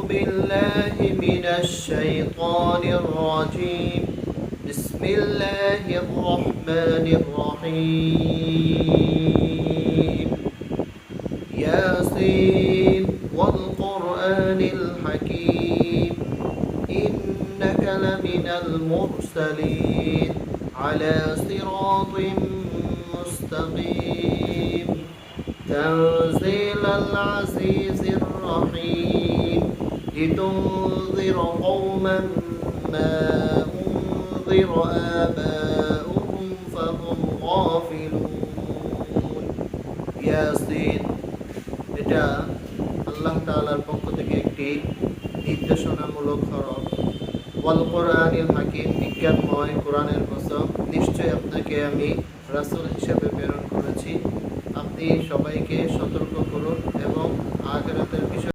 بالله من الشيطان الرجيم. بسم الله الرحمن الرحيم. ياسين والقرآن الحكيم إنك لمن المرسلين على صراط مستقيم تنزيل العزيز الرحيم لتنذر قوما ما أنذر آباؤهم فهم غافلون. ইয়াসিন, এটা আল্লাহ তাআলার পক্ষ থেকে একটি নির্দেশনামূলক হরফ। ওয়াল কোরআনিল হাকিম, বিজ্ঞানময় কোরআনের কসম, নিশ্চয় আপনাকে আমি রাসূল হিসেবে প্রেরণ করেছি। আপনি সবাইকে সতর্ক করুন এবং আখিরাতের বিষয়ে